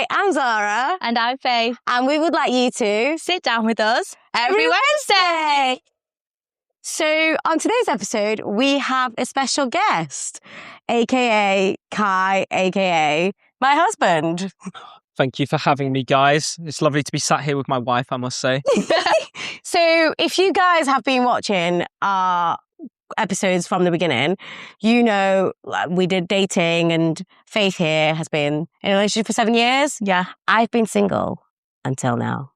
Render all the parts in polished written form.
Hi, I'm Zara. And I'm Faith. And we would like you to sit down with us every Wednesday. So on today's episode, we have a special guest, aka Kai, aka my husband. Thank you for having me, guys. It's lovely to be sat here with my wife, I must say. So if you guys have been watching our episodes from the beginning, you know we did dating, and Faith here has been in a relationship for 7 years. Yeah. I've been single until now.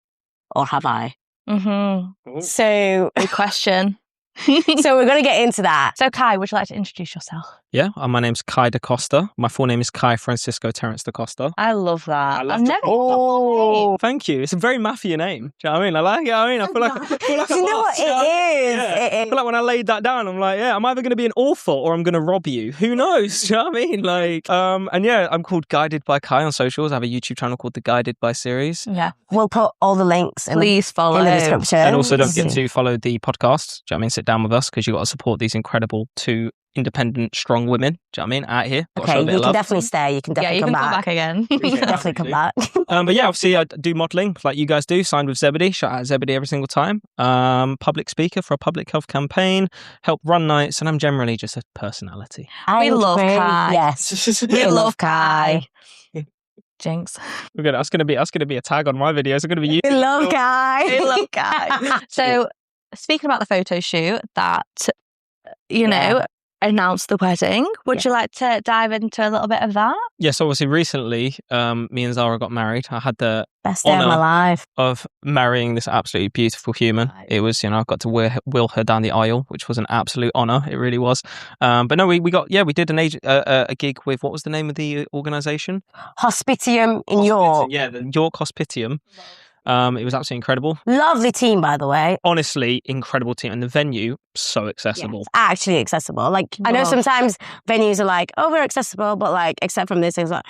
Or have I? Mm-hmm. So good question. So we're going to get into that. So Kai, would you like to introduce yourself? Yeah, my name's Kai D Costa. My full name is Kai Francisco Terence Dacosta. I love that. I've never Oh, thank you. It's a very mafia name. Do you know what I mean? I like it. I feel like you know what? It is. I feel like when I laid that down, I'm like, yeah, I'm either going to be an author or I'm going to rob you. Who knows? Do you know what I mean? Like, and yeah, I'm called Guided by Kai on socials. I have a YouTube channel called The Guided by series. Yeah. We'll put all the links Please follow in the description. And also don't forget to follow the podcast. Do you know what I mean? Sit down with us because you've got to support these incredible two independent, strong women. Do you know what I mean? Out here. Okay, you can definitely stay. You can definitely come back. back again. You can definitely come back. But yeah, obviously I do modelling like you guys do. Signed with Zebedee. Shout out Zebedee every single time. Public speaker for a public health campaign. Help run nights, and I'm generally just a personality. We love Kai. Yes, we love Kai. Jinx. That's gonna be a tag on my videos. I'm gonna be using. We love Kai. We love Kai. So speaking about the photo shoot that announced the wedding, would you like to dive into a little bit of that? Yes, obviously recently, me and Zara got married. I had the best day of my life of marrying this absolutely beautiful human. It was, I got to wheel her down the aisle, which was an absolute honour. It really was. But no, we did a gig with, what was the name of the organisation? Hospitium in York. Yeah, the York Hospitium. It was absolutely incredible. Lovely team, by the way. Honestly, incredible team. And the venue, so accessible. Yes, actually accessible. Like, I know sometimes venues are like, oh, we're accessible, but like, except from this, it's like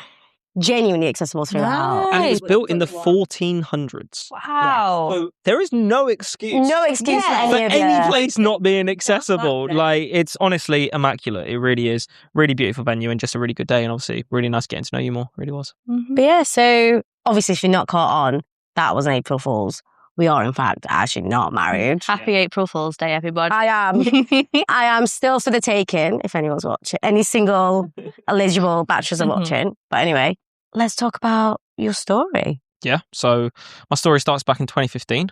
genuinely accessible throughout. And it was built in the 1400s. Wow. So there is no excuse. No excuse for any place not being accessible. Like, it's honestly immaculate. It really is. Really beautiful venue and just a really good day. And obviously, really nice getting to know you more. It really was. Mm-hmm. But yeah, so obviously, if you're not caught on, that was an April Fool's. We are, in fact, actually not married. Happy April Fool's Day, everybody. I am still for the taking, if anyone's watching. Any single eligible bachelors are watching. But anyway, let's talk about your story. Yeah, so my story starts back in 2015.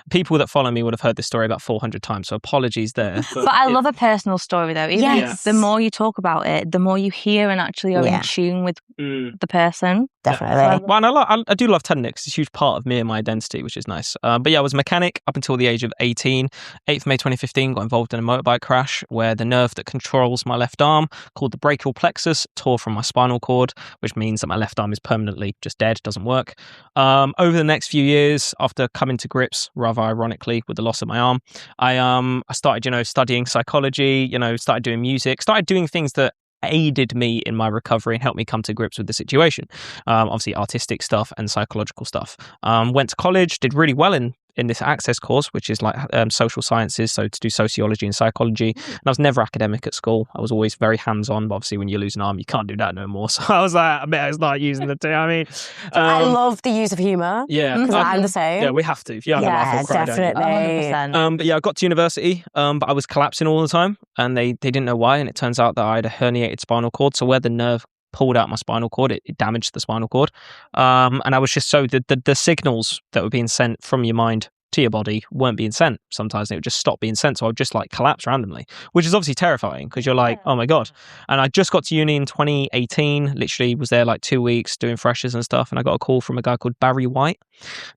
People that follow me would have heard this story about 400 times, so apologies there. But I love a personal story, though. Yes. The more you talk about it, the more you hear and actually are in tune with the person. Definitely. Well, and I do love telling it because it's a huge part of me and my identity, which is nice. But yeah, I was a mechanic up until the age of 18. 8th May 2015, got involved in a motorbike crash where the nerve that controls my left arm, called the brachial plexus, tore from my spinal cord, which means that my left arm is permanently just dead, doesn't work. Over the next few years, after coming to grips, rather ironically, with the loss of my arm, I started, studying psychology, started doing music, started doing things that aided me in my recovery and helped me come to grips with the situation. Obviously artistic stuff and psychological stuff. Went to college, did really well in this access course, which is like social sciences, so to do sociology and psychology. And I was never academic at school. I was always very hands-on, but obviously when you lose an arm, you can't do that no more. So I was like, I better start using the two. I mean, I love the use of humour. Yeah. Because I'm the same. Yeah, we have to. If you have a laugh or cry, definitely. 100%. But yeah, I got to university, but I was collapsing all the time, and they didn't know why. And it turns out that I had a herniated spinal cord. So where the nerve pulled out my spinal cord, it damaged the spinal cord. And I was just the signals that were being sent from your mind to your body weren't being sent. Sometimes they would just stop being sent. So I would just like collapse randomly, which is obviously terrifying because you're like, oh my God. And I just got to uni in 2018, literally was there like 2 weeks doing freshers and stuff. And I got a call from a guy called Barry White.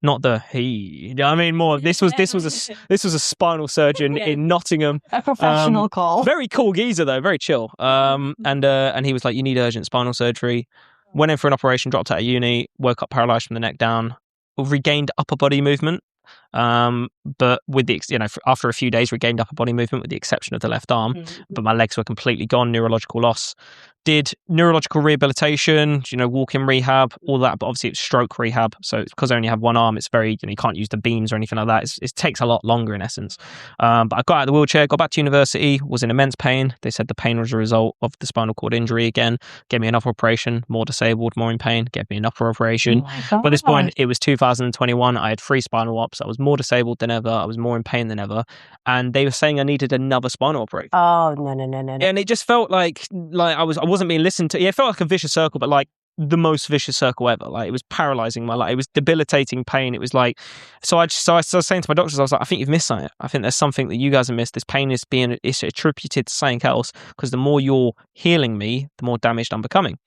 Not the more. This was a spinal surgeon in Nottingham. A professional call. Very cool geezer though, very chill. And he was like, you need urgent spinal surgery. Went in for an operation, dropped out of uni, woke up paralyzed from the neck down, regained upper body movement. But with the after a few days regained upper body movement with the exception of the left arm, but my legs were completely gone, neurological loss. did neurological rehabilitation, walk-in rehab, all that. But obviously it's stroke rehab. So because I only have one arm, it's very, you can't use the beams or anything like that. It takes a lot longer in essence. But I got out of the wheelchair, got back to university, was in immense pain. They said the pain was a result of the spinal cord injury again. Gave me another operation, more disabled, more in pain. Gave me another operation. But at this point, it was 2021. I had 3 spinal ops. I was more disabled than ever. I was more in pain than ever. And they were saying I needed another spinal operation. Oh, no. And it just felt like I wasn't being listened to. Yeah, it felt like a vicious circle, but like the most vicious circle ever. Like it was paralyzing my life. It was debilitating pain. It was like, so I was saying to my doctors, I was like, I think you've missed something. I think there's something that you guys have missed. This pain is it's attributed to something else, because the more you're healing me, the more damaged I'm becoming.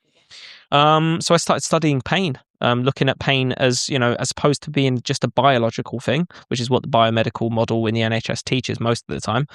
So I started studying pain, looking at pain as, as opposed to being just a biological thing, which is what the biomedical model in the NHS teaches most of the time.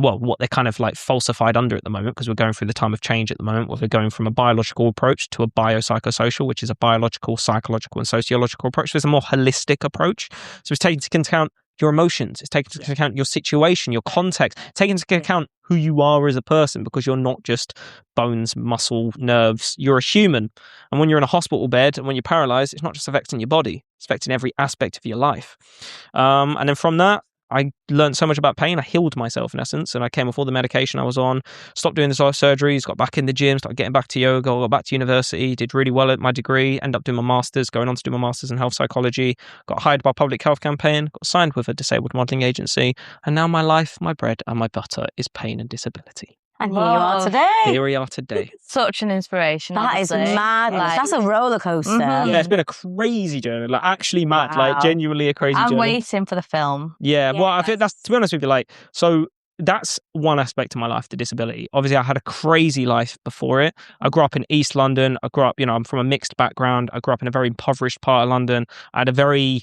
What they're kind of like falsified under at the moment, because we're going through the time of change at the moment, where we're going from a biological approach to a biopsychosocial, which is a biological, psychological, and sociological approach. So it's a more holistic approach. So it's taking into account your emotions, it's taking into account your situation, your context, taking into account who you are as a person, because you're not just bones, muscle, nerves, you're a human. And when you're in a hospital bed and when you're paralyzed, it's not just affecting your body, it's affecting every aspect of your life. And then from that, I learned so much about pain. I healed myself in essence, and I came off all the medication I was on, stopped doing the surgeries, got back in the gym, started getting back to yoga, got back to university, did really well at my degree, ended up doing my master's, going on to do my master's in health psychology, got hired by a public health campaign, got signed with a disabled modelling agency, and now my life, my bread and my butter is pain and disability. And here you are today. Here we are today. Such an inspiration. That is mad. Like, that's a roller coaster. Mm-hmm. Yeah, it's been a crazy journey. Like actually mad. Wow. Like genuinely a crazy journey. I'm waiting for the film. Yeah, well, I think that's, to be honest with you, like, so that's one aspect of my life, the disability. Obviously, I had a crazy life before it. I grew up in East London. I grew up, I'm from a mixed background. I grew up in a very impoverished part of London. I had a very,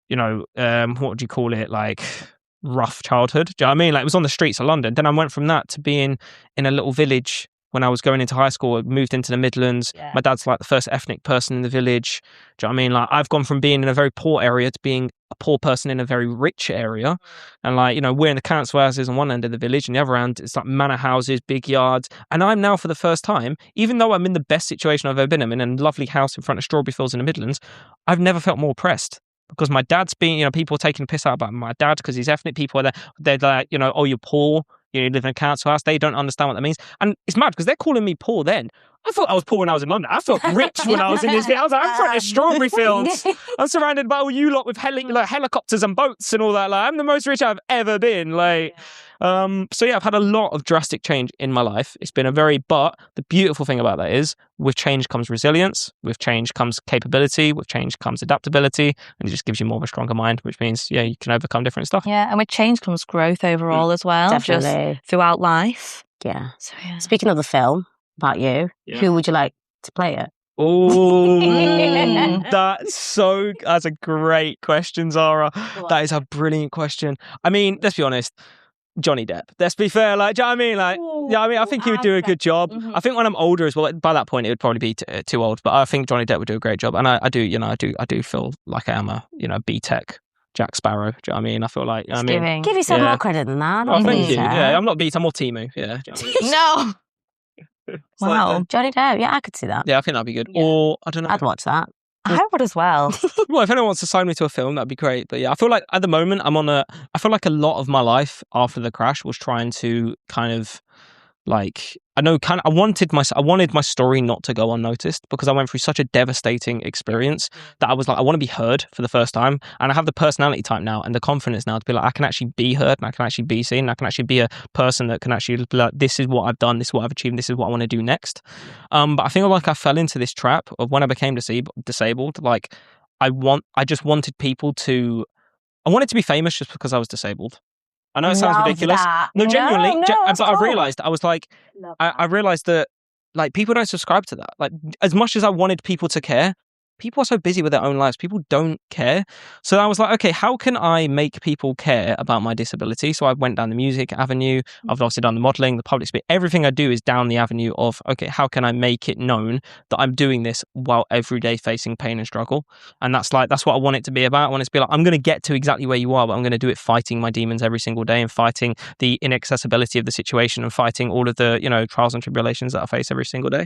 what would you call it? Like, rough childhood. Do you know what I mean? Like, it was on the streets of London. Then I went from that to being in a little village when I was going into high school. I moved into the Midlands. Yeah. My dad's like the first ethnic person in the village. Do you know what I mean? Like, I've gone from being in a very poor area to being a poor person in a very rich area. And like, we're in the council houses on one end of the village, and the other end it's like manor houses, big yards. And I'm now, for the first time, even though I'm in the best situation I've ever been in, I'm in a lovely house in front of strawberry fields in the Midlands, I've never felt more oppressed. Because my dad's been, people are taking a piss out about my dad because he's ethnic. People are there, they're like, oh, you're poor, you live in a council house. They don't understand what that means. And it's mad because they're calling me poor then. I thought I was poor when I was in London. I felt rich when I was in this. I was like, I'm from the strawberry fields. I'm surrounded by all you lot with helicopters and boats and all that. Like, I'm the most rich I've ever been. Like, so yeah, I've had a lot of drastic change in my life. It's been but the beautiful thing about that is, with change comes resilience, with change comes capability, with change comes adaptability, and it just gives you more of a stronger mind, which means, you can overcome different stuff. Yeah, and with change comes growth overall as well. Definitely. Just throughout life. Yeah. So, yeah. Speaking of the film about you, who would you like to play it? Oh, that's a great question, Zara. That is a brilliant question. I mean, let's be honest. Johnny Depp. Let's be fair. Like, do you know what I mean? Like, I think he would do a good job. Mm-hmm. I think when I'm older as well, by that point, it would probably be too old. But I think Johnny Depp would do a great job. And I do feel like I am a, B-Tech Jack Sparrow. Do you know what I mean? I feel like, give yourself more credit than that. Oh, thank you. Yeah, I'm not I'm more Timu. Yeah. No. Wow. Like Johnny Depp. Yeah, I could see that. Yeah, I think that'd be good. Yeah. Or, I don't know. I'd watch that. I would as well. Well, if anyone wants to sign me to a film, that'd be great. But yeah, I feel like at the moment I feel like a lot of my life after the crash was trying to kind of like, I wanted my story not to go unnoticed, because I went through such a devastating experience that I was like, I want to be heard for the first time. And I have the personality type now and the confidence now to be like, I can actually be heard and I can actually be seen. And I can actually be a person that can actually be like, this is what I've done, this is what I've achieved, this is what I want to do next. But I feel like I fell into this trap of when I became disabled. Like, I just wanted people to, I wanted to be famous just because I was disabled. I know it sounds ridiculous. No, genuinely. But I realised, I was like, I realised that like people don't subscribe to that. Like, as much as I wanted people to care, people are so busy with their own lives. People don't care. So I was like, okay, how can I make people care about my disability? So I went down the music avenue. I've obviously done the modeling, the public speaking. Everything I do is down the avenue of, okay, how can I make it known that I'm doing this while every day facing pain and struggle? And that's what I want it to be about. I want it to be like, I'm going to get to exactly where you are, but I'm going to do it fighting my demons every single day and fighting the inaccessibility of the situation and fighting all of the, trials and tribulations that I face every single day.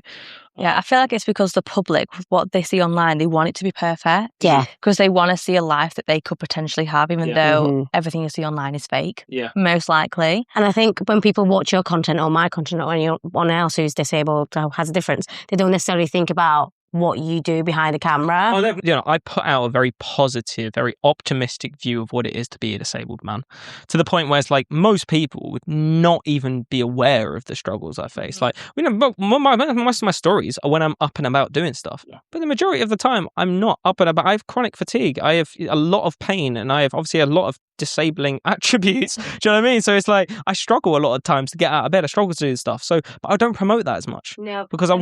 Yeah, I feel like it's because the public, what they see online, they want it to be perfect. Yeah. Because they want to see a life that they could potentially have, even though everything you see online is fake. Yeah. Most likely. And I think when people watch your content or my content or anyone else who's disabled or has a difference, they don't necessarily think about what you do behind the camera. I put out a very positive, very optimistic view of what it is to be a disabled man, to the point where it's like most people would not even be aware of the struggles I face. Like, most of my stories are when I'm up and about doing stuff, but the majority of the time I'm not up and about. I have chronic fatigue, I have a lot of pain, and I have obviously a lot of disabling attributes. Do you know what I mean? So it's like I struggle a lot of times to get out of bed. I struggle to do stuff. So, but I don't promote that as much because I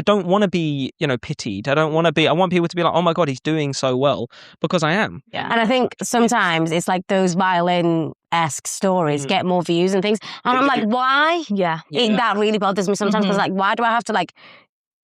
don't want to be, pitied. I want people to be like, oh my God, he's doing so well, because I am. Yeah. And I think sometimes it's like those violin-esque stories get more views and things. And I'm like, why? Yeah. That really bothers me sometimes because like, why do I have to like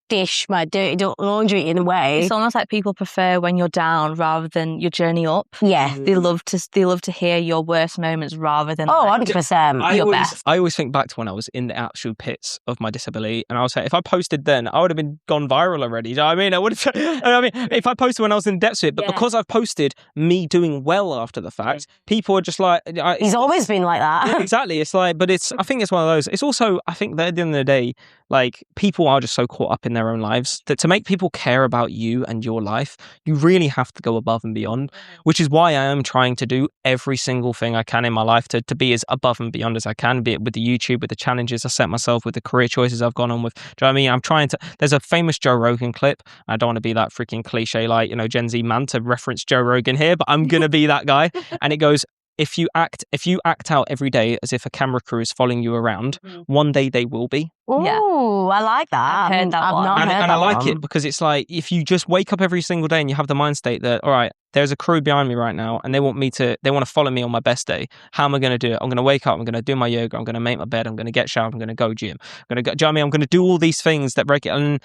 dish my dirty laundry in a way? It's almost like people prefer when you're down rather than your journey up. Yeah. They love to hear your worst moments rather than 100% your best. I always think back to when I was in the actual pits of my disability, and I was like, if I posted then, I would have been gone viral already. Do you know what I mean? I would have. If I posted when I was in depths of it, but because I've posted me doing well after the fact, people are just like, he's always been like that. Yeah, exactly. It's like, but I think it's one of those. It's also, I think that at the end of the day, like, people are just so caught up in their own lives that to make people care about you and your life, you really have to go above and beyond, which is why I am trying to do every single thing I can in my life to be as above and beyond as I can, be it with the YouTube, with the challenges I set myself, with the career choices I've gone on with. Do you know what I mean? I'm trying to, there's a famous Joe Rogan clip. I don't want to be that freaking cliche, like, Gen Z man to reference Joe Rogan here, but I'm going to be that guy. And it goes, if you act out every day as if a camera crew is following you around, one day they will be. Oh, I like that. I've heard that one. Not heard and that I like one. it because it's like, if you just wake up every single day and you have the mind state that, all right, there's a crew behind me right now and they want to follow me on my best day. How am I going to do it? I'm going to wake up, I'm going to do my yoga, I'm going to make my bed, I'm going to get showered, I'm going to go gym. I'm going to go, do you know what I mean? I'm going to do all these things that break it. And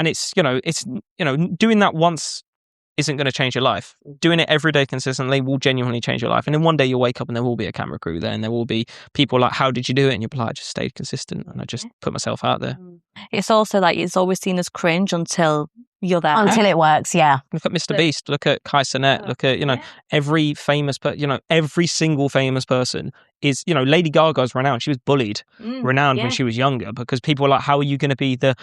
it's, doing that once isn't going to change your life. Doing it every day consistently will genuinely change your life. And then one day you'll wake up and there will be a camera crew there and there will be people like, how did you do it? And you'll be like, I just stayed consistent and I just put myself out there. It's also like, it's always seen as cringe until you're there. Until it works, yeah. Look at Mr. Beast, look at Kai Cenat, look at, every famous, every single famous person is, Lady Gaga's renowned. She was bullied, renowned when she was younger because people were like, how are you going to be the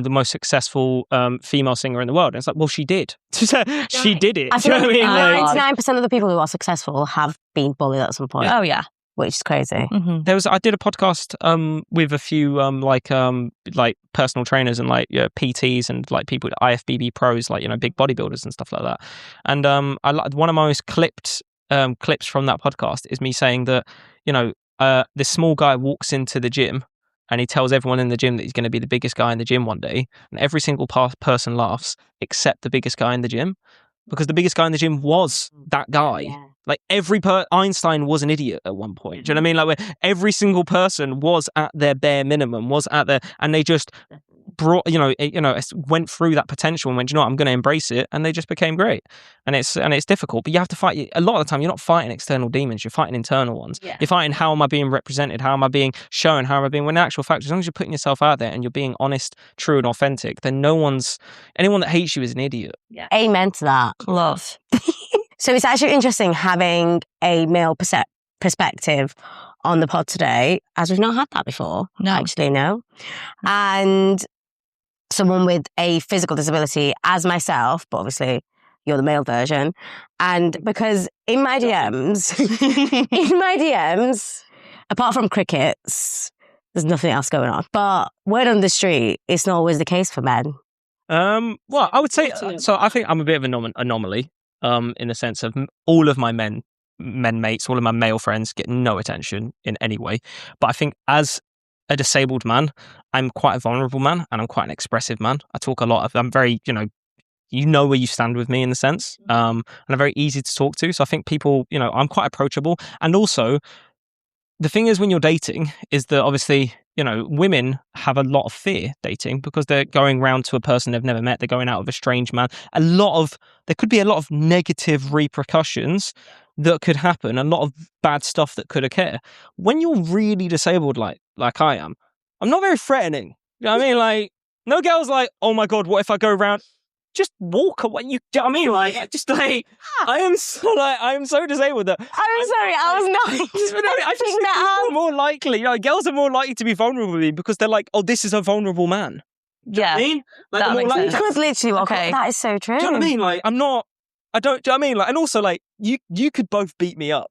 most successful female singer in the world? And it's like, well, she did. She did it. I feel Do you know what I mean? 99% of the people who are successful have been bullied at some point. Oh, yeah. Which is crazy. I did a podcast with a few like personal trainers and like PTs and like people IFBB pros, like big bodybuilders and stuff like that. And one of my most clips from that podcast is me saying that this small guy walks into the gym and he tells everyone in the gym that he's going to be the biggest guy in the gym one day, and every single person laughs except the biggest guy in the gym, because the biggest guy in the gym was that guy. Yeah. Like Einstein was an idiot at one point. Do you know what I mean? Like where every single person was at their bare minimum, and they just brought, went through that potential and went, I'm going to embrace it, and they just became great. And it's difficult, but you have to fight. A lot of the time, you're not fighting external demons; you're fighting internal ones. Yeah. You're fighting, how am I being represented? How am I being shown? How am I being? When in actual fact, as long as you're putting yourself out there and you're being honest, true, and authentic, then anyone that hates you is an idiot. Yeah. Amen to that. Love. So it's actually interesting having a male perspective on the pod today, as we've not had that before. No. And someone with a physical disability as myself, but obviously you're the male version. And because in my DMs, apart from crickets, there's nothing else going on. But word on the street, it's not always the case for men. Well, I would say, so I think I'm a bit of an anomaly. In the sense of all of my men mates, all of my male friends get no attention in any way. But I think as a disabled man, I'm quite a vulnerable man and I'm quite an expressive man. I talk a lot. I'm very, you know where you stand with me in the sense, and I'm very easy to talk to. So I think people, you know, I'm quite approachable. And also, the thing is when you're dating is that obviously, you know, women have a lot of fear dating because they're going round to a person they've never met. They're going out with a strange man. There could be a lot of negative repercussions that could happen, a lot of bad stuff that could occur. When you're really disabled, like I am, I'm not very threatening. You know what I mean? Like, no girl's like, oh my God, what if I go around? Just walk away. You know what I mean? Like, just like, I am so disabled that. I'm sorry, I was not. I just think people are more likely, you know, girls are more likely to be vulnerable with me because they're like, oh, this is a vulnerable man. Do you know what I mean? Like, that makes sense. You could literally walk away. That is so true. Do you know what I mean? Like, do you know what I mean? Like, and also, like, you could both beat me up.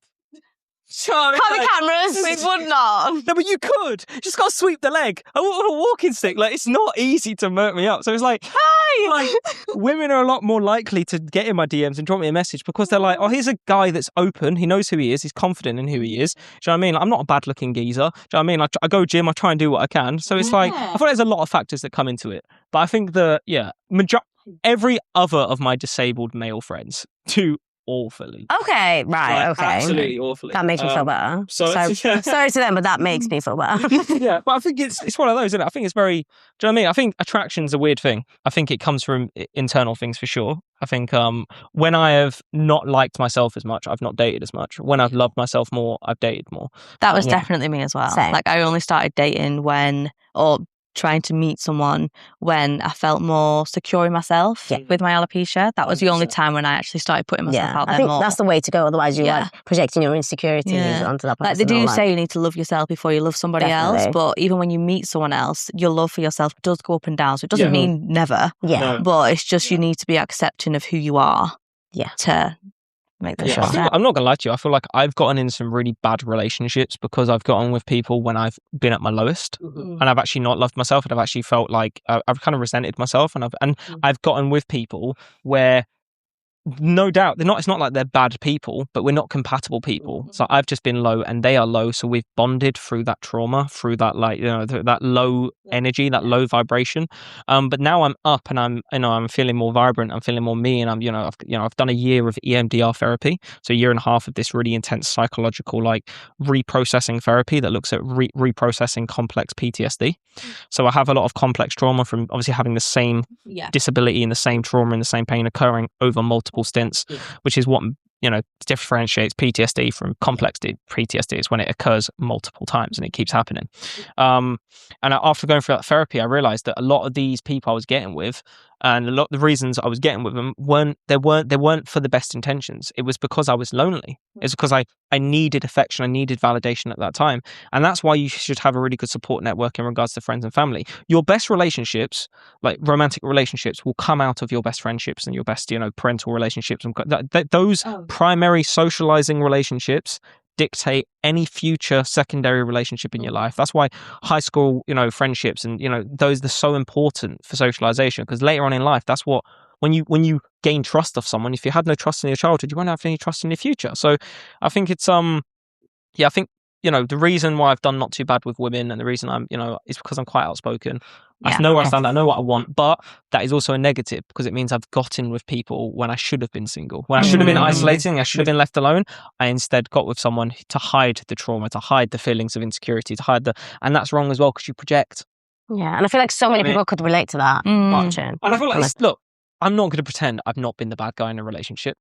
Cut the cameras. We would not. No, but you could. You just got to sweep the leg. I want a walking stick. Like, it's not easy to murk me up. So it's like, hey, like, women are a lot more likely to get in my DMs and drop me a message because they're like, oh, here's a guy that's open. He knows who he is. He's confident in who he is. Do you know what I mean? Like, I'm not a bad looking geezer. Do you know what I mean? I go gym. I try and do what I can. So it's like, I feel like there's a lot of factors that come into it. But I think that, every other of my disabled male friends do awfully. Okay, right, like, okay. Absolutely awfully. That makes me feel better. Sorry to them, but that makes me feel better. Yeah, but I think it's one of those, isn't it? I think it's very, do you know what I mean? I think attraction's a weird thing. I think it comes from internal things for sure. I think when I have not liked myself as much, I've not dated as much. When I've loved myself more, I've dated more. That was definitely me as well. Same. Like, I only started dating trying to meet someone when I felt more secure in myself with my alopecia. That was the only time when I actually started putting myself out there more. I think that's the way to go. Otherwise, you're like projecting your insecurities onto that person. Like, they do say you need to love yourself before you love somebody else, but even when you meet someone else, your love for yourself does go up and down. So it doesn't mean never. Yeah. But it's just you need to be accepting of who you are. Yeah. To make the shot. I'm not gonna lie to you. I feel like I've gotten in some really bad relationships because I've gotten with people when I've been at my lowest, and I've actually not loved myself, and I've actually felt like I've kind of resented myself, and I've gotten with people where, no doubt, it's not like they're bad people, but we're not compatible people. So I've just been low and they are low. So we've bonded through that trauma, through that, like, you know, that low energy, that low vibration. But now I'm up and I'm feeling more vibrant. I'm feeling more me. And I've done a year of EMDR therapy. So a year and a half of this really intense psychological, like, reprocessing therapy that looks at reprocessing complex PTSD. So I have a lot of complex trauma from obviously having the same disability and the same trauma and the same pain occurring over multiple stints, which is what, you know, differentiates PTSD from complex PTSD. Is when it occurs multiple times and it keeps happening. And after going through that therapy, I realized that a lot of these people I was getting with, and a lot of the reasons I was getting with them weren't for the best intentions. It was because I was lonely. It's because I needed affection, I needed validation at that time. And that's why you should have a really good support network in regards to friends and family. Your best relationships, like romantic relationships, will come out of your best friendships and your best, you know, parental relationships. And those primary socializing relationships dictate any future secondary relationship in your life. That's why high school, you know, friendships and, you know, those are so important for socialization, because later on in life, that's what, when you gain trust of someone, if you had no trust in your childhood, you won't have any trust in your future. So I think it's I think, you know, the reason why I've done not too bad with women, and the reason I'm, you know, is because I'm quite outspoken. I know where I stand, I know what I want, but that is also a negative because it means I've gotten with people when I should have been single, when I should have been isolating, I should have been left alone. I instead got with someone to hide the trauma, to hide the feelings of insecurity, and that's wrong as well because you project. Yeah, and I feel like so many people could relate to that watching. And I feel like, look, I'm not going to pretend I've not been the bad guy in a relationship.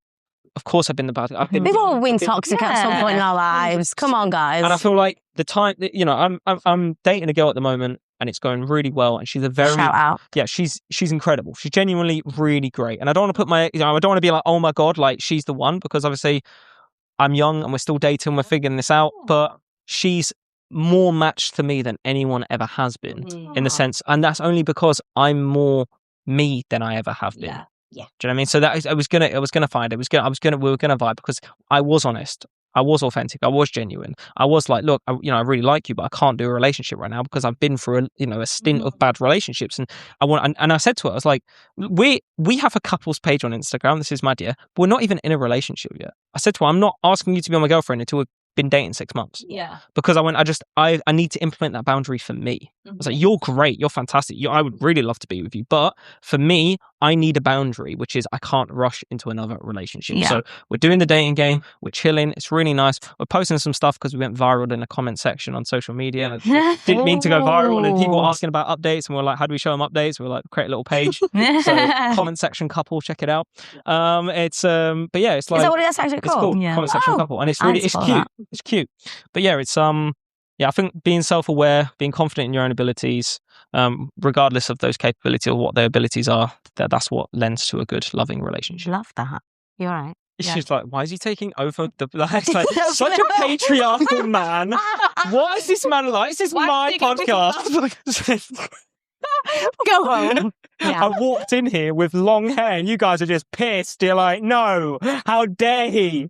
Of course I've been the bad guy. We've all been toxic at some point in our lives. Come on, guys. And I feel like the time, you know, I'm dating a girl at the moment and it's going really well, and she's a very shout out. Yeah, she's incredible. She's genuinely really great. And I don't want to I don't want to be like, oh my God, like she's the one, because obviously I'm young and we're still dating, we're figuring this out, but she's more matched to me than anyone ever has been in the sense, and that's only because I'm more me than I ever have been. Yeah. Do you know what I mean? So that we were gonna vibe because I was honest, I was authentic, I was genuine. I was like, look, I really like you, but I can't do a relationship right now because I've been through a stint of bad relationships, and I said to her, I was like, we have a couples page on Instagram. This is my dear, but we're not even in a relationship yet. I said to her, I'm not asking you to be my girlfriend until we're been dating 6 months. Yeah. Because I need to implement that boundary for me. I was like, you're great, you're fantastic. I would really love to be with you. But for me, I need a boundary, which is I can't rush into another relationship. Yeah. So we're doing the dating game, we're chilling, it's really nice. We're posting some stuff because we went viral in the comment section on social media. Didn't mean to go viral, and people were asking about updates, and we're like, how do we show them updates? We're like, create a little page. So comment section couple, check it out. But yeah, it's like, Is that what it's actually it's called? called comment section couple, and it's really it's saw cute. that. It's cute. But yeah, it's yeah, I think being self-aware, being confident in your own abilities, regardless of those capabilities or what their abilities are, that's what lends to a good, loving relationship. Love that. You're right. It's Yeah. just like, why is he taking over the? Like, such a patriarchal man. What is this man like? This is Why my did you get podcast. Go home. Yeah. I walked in here with long hair, and you guys are just pissed. You're like, no, how dare he?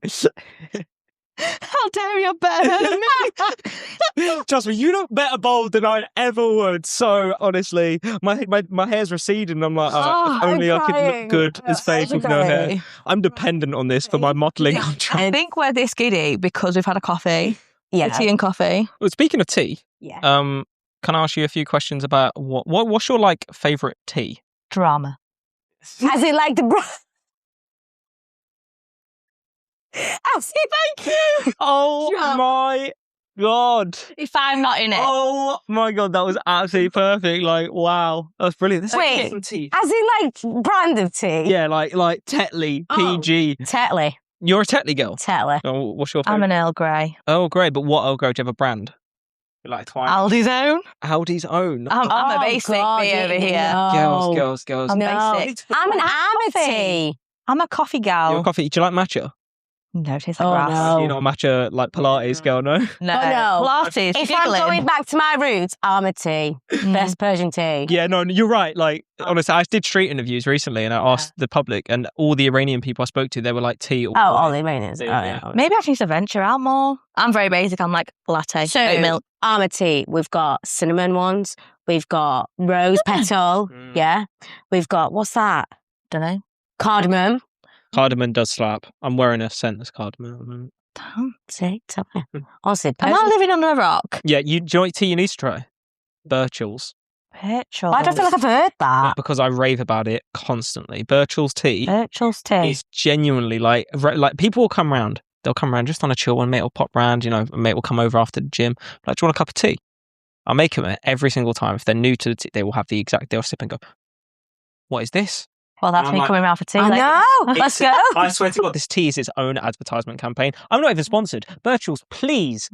How dare you better than me? Trust me, you look better bald than I ever would. So honestly, my hair's receding. I'm like, if only I could look good as Faith with no hair. I'm dependent on this for my modelling contract. I think we're this giddy because we've had a coffee. Yeah. Tea and coffee. Well, speaking of tea, Yeah. can I ask you a few questions about what's your like favourite tea? Drama. As in like the Elsie, thank you. Oh Drama. my god! If I'm not in it. Oh my god, that was absolutely perfect. Like, wow, that's brilliant. This Wait. some tea. As in like brand of tea. Yeah, like Tetley, Oh. PG. Tetley. You're a Tetley girl. Tetley. Oh, what's your I'm favourite? an Earl Grey. Oh, great. But what Earl Grey? Do you have a brand? You like Twine? Aldi's own. Aldi's own. I'm a Oh, basic God, bee over here. no. Girls. I'm No. basic. I'm an coffee. amity. I'm a coffee Your gal. coffee. Do you like matcha? No, it tastes like Oh, grass. no. You're not a matcha like Pilates girl, no? No. Oh, no. Pilates. If I'm going back to my roots, I'm a tea. Best Persian tea. Yeah, no, you're right. Like, honestly, I did street interviews recently, and I asked the public, and all the Iranian people I spoke to, they were like tea. Or Oh, Ollie Rainers. Oh, Yeah. yeah. Maybe I need to venture out more. I'm very basic. I'm like latte, So, oat milk. I'm a tea. We've got cinnamon ones. We've got rose petal. Mm. Yeah. We've got, what's that? Don't know. Cardamom. Cardamom does slap. I'm wearing a scentless cardamom at the moment. Damn. See, tell me. Honestly, Am I living under a rock? Yeah, do you know what tea you need to try? Birchall's. Birchall's. Why do I feel like I've heard that? Because I rave about it constantly. Birchall's tea Birchall's tea. is genuinely like people will come round. They'll come round just on a chill one. Mate will pop round. A mate will come over after the gym. Like, do you want a cup of tea? I'll make them every single time. If they're new to the tea, they will have they'll sip and go, what is this? Well, that's I'm me like, coming round for tea. I later. know. Let's go. I swear to God, this tea is its own advertisement campaign. I'm not even sponsored. Birchall's, please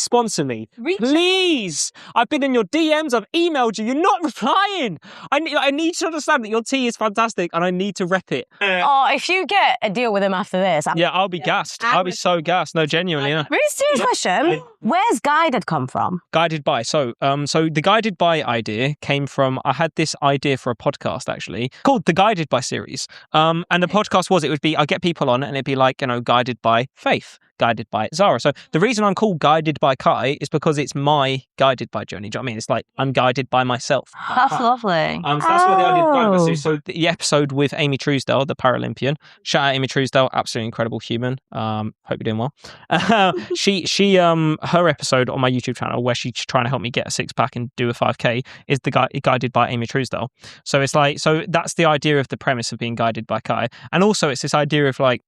sponsor me. Please. I've been in your DMs. I've emailed you. You're not replying. I need to understand that your tea is fantastic, and I need to rep it. Oh, if you get a deal with him after this, Yeah, I'll be gassed. I'll be so gassed. No, genuinely. No. Really serious question. Where's Guided come from? Guided by. So the Guided by idea came from, I had this idea for a podcast actually called the Guided by series. And the podcast would be, I get people on and it'd be like, Guided by Faith, Guided by Zara. So the reason I'm called Guided by Kai is because it's my guided by journey. Do you know what I mean? It's like I'm guided by myself. That's lovely. So that's what the idea of Guided by series. So the episode with Amy Truesdell, the Paralympian. Shout out Amy Truesdell, absolutely incredible human. Hope you're doing well. Her episode on my YouTube channel where she's trying to help me get a 6-pack and do a 5K is the Guided by Amy Truesdell. So it's like, so that's the idea of the premise of being guided by Kai. And also it's this idea of like,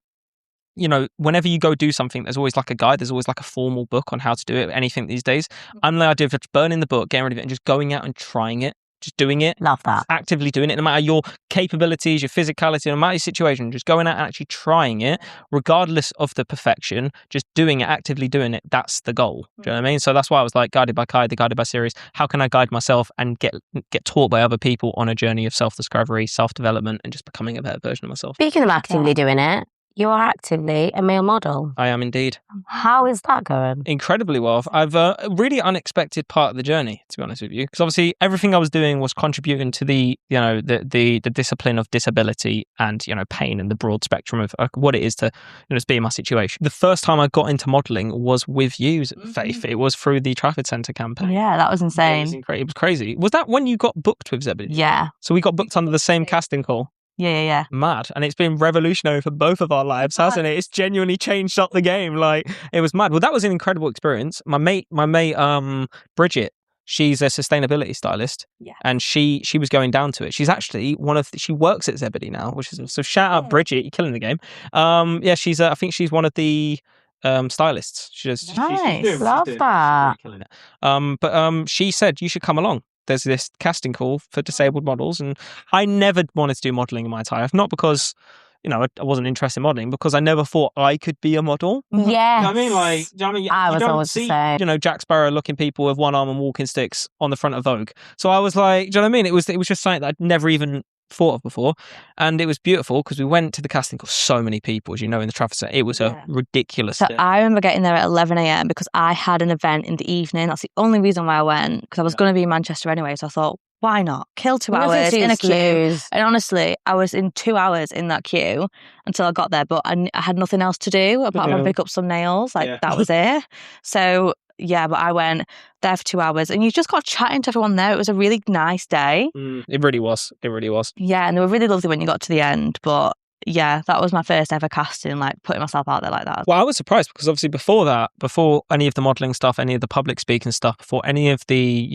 whenever you go do something, there's always like a guide, there's always like a formal book on how to do it, anything these days. I'm the idea of just burning the book, getting rid of it and just going out and trying it, just doing it. Love that. Actively doing it, no matter your capabilities, your physicality, no matter your situation, just going out and actually trying it, regardless of the perfection, just doing it, actively doing it. That's the goal. Do you know what I mean? So that's why I was like Guided by Kai, the Guided by series. How can I guide myself and get taught by other people on a journey of self-discovery, self-development, and just becoming a better version of myself? Speaking of actively doing it, you are actively a male model. I am indeed. How is that going? Incredibly well. I've a really unexpected part of the journey, to be honest with you, because obviously everything I was doing was contributing to the discipline of disability and pain and the broad spectrum of what it is to be in my situation. The first time I got into modelling was with you, Faith. It was through the Trafford Centre campaign. Yeah, that was insane. It was crazy. Was that when you got booked with Zebedee? Yeah. So we got booked under the same casting call. Yeah. Mad. And it's been revolutionary for both of our lives, hasn't it? It's genuinely changed up the game. Like, it was mad. Well, that was an incredible experience. My mate Bridget, she's a sustainability stylist, and she was going down to it. She's actually she works at Zebedee now, which is, so shout out Bridget, you're killing the game. She's I think she's one of the stylists. She's Love that. really killing it. She said you should come along. There's this casting call for disabled models, and I never wanted to do modeling in my entire life, not because I wasn't interested in modeling, because I never thought I could be a model. Yes. You know what I mean? Like, I was always see, the same. Jack Sparrow looking people with one arm and walking sticks on the front of Vogue. So I was like, do you know what I mean? It was just something that I'd never even thought of before, and it was beautiful because we went to the casting call. So many people, as you know, in the traffic center. It was a ridiculous. So I remember getting there at 11 a.m. because I had an event in the evening. That's the only reason why I went, because I was going to be in Manchester anyway. So I thought, why not kill 2 hours in a queue? And honestly, I was in 2 hours in that queue until I got there, but I had nothing else to do apart from pick up some nails. That was it. So but I went there for 2 hours, and you just got chatting to everyone there. It was a really nice day. It really was. Yeah, and they were really lovely when you got to the end. But yeah, that was my first ever casting, like putting myself out there like that. Well, I was surprised because obviously before any of the modelling stuff, any of the public speaking stuff, before any of the